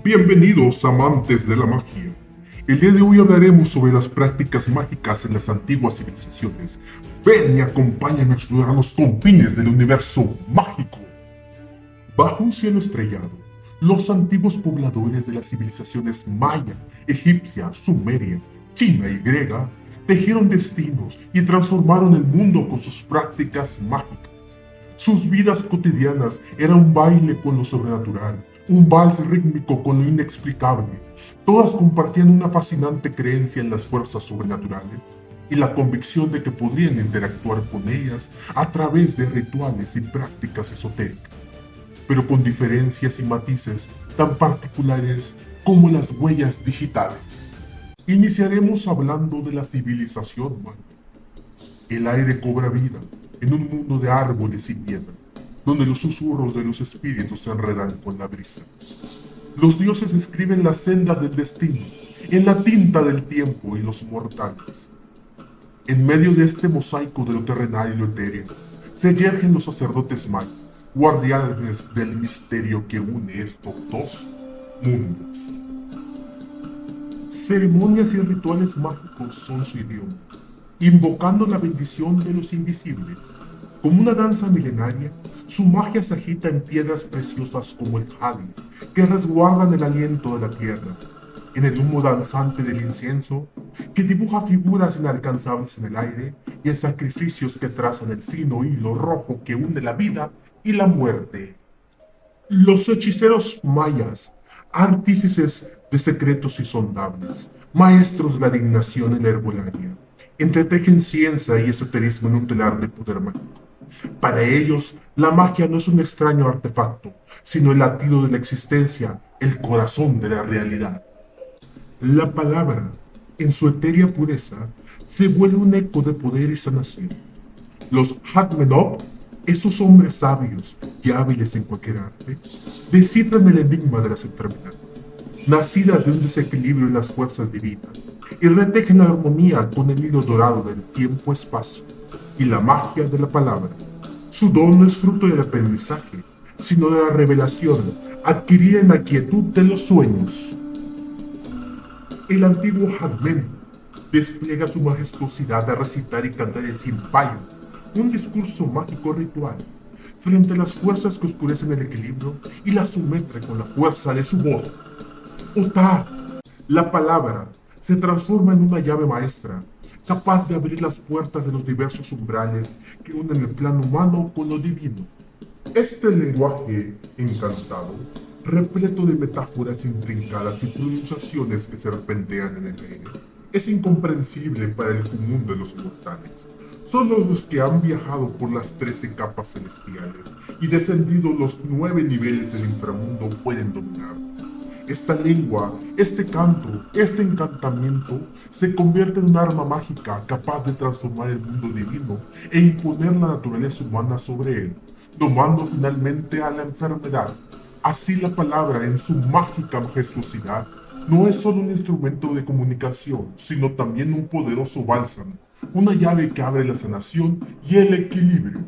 Bienvenidos amantes de la magia. El día de hoy hablaremos sobre las prácticas mágicas en las antiguas civilizaciones. Ven y acompáñame a explorar los confines del universo mágico. Bajo un cielo estrellado, los antiguos pobladores de las civilizaciones maya, egipcia, sumeria, china y griega tejieron destinos y transformaron el mundo con sus prácticas mágicas. Sus vidas cotidianas eran un baile con lo sobrenatural, un vals rítmico con lo inexplicable. Todas compartían una fascinante creencia en las fuerzas sobrenaturales y la convicción de que podrían interactuar con ellas a través de rituales y prácticas esotéricas, pero con diferencias y matices tan particulares como las huellas digitales. Iniciaremos hablando de la civilización maya. El aire cobra vida en un mundo de árboles y piedra, donde los susurros de los espíritus se enredan con la brisa. Los dioses escriben las sendas del destino en la tinta del tiempo y los mortales. En medio de este mosaico de lo terrenal y lo etéreo, se yergen los sacerdotes mayas, guardianes del misterio que une estos dos mundos. Ceremonias y rituales mágicos son su idioma, invocando la bendición de los invisibles. Como una danza milenaria, su magia se agita en piedras preciosas como el jade, que resguardan el aliento de la tierra, en el humo danzante del incienso, que dibuja figuras inalcanzables en el aire, y en sacrificios que trazan el fino hilo rojo que une la vida y la muerte. Los hechiceros mayas, artífices de secretos insondables, maestros de la adivinación y la herbolaria, entretejen ciencia y esoterismo en un telar de poder mágico. Para ellos, la magia no es un extraño artefacto, sino el latido de la existencia, el corazón de la realidad. La palabra, en su etérea pureza, se vuelve un eco de poder y sanación. Los Hatmenop, esos hombres sabios y hábiles en cualquier arte, descifran el enigma de las enfermedades, nacidas de un desequilibrio en las fuerzas divinas, y retejen la armonía con el hilo dorado del tiempo-espacio y la magia de la palabra. Su don no es fruto del aprendizaje, sino de la revelación adquirida en la quietud de los sueños. El antiguo Hadmen despliega su majestuosidad al recitar y cantar el Simpayo, un discurso mágico ritual, frente a las fuerzas que oscurecen el equilibrio y la somete con la fuerza de su voz. Otad, la palabra, se transforma en una llave maestra, capaz de abrir las puertas de los diversos umbrales que unen el plano humano con lo divino. Este lenguaje encantado, repleto de metáforas intrincadas y pronunciaciones que serpentean en el aire, es incomprensible para el común de los mortales. Solo los que han viajado por las 13 capas celestiales y descendido los 9 niveles del inframundo pueden dominar. Esta lengua, este canto, este encantamiento se convierte en un arma mágica capaz de transformar el mundo divino e imponer la naturaleza humana sobre él, domando finalmente a la enfermedad. Así la palabra, en su mágica majestuosidad, no es solo un instrumento de comunicación, sino también un poderoso bálsamo, una llave que abre la sanación y el equilibrio.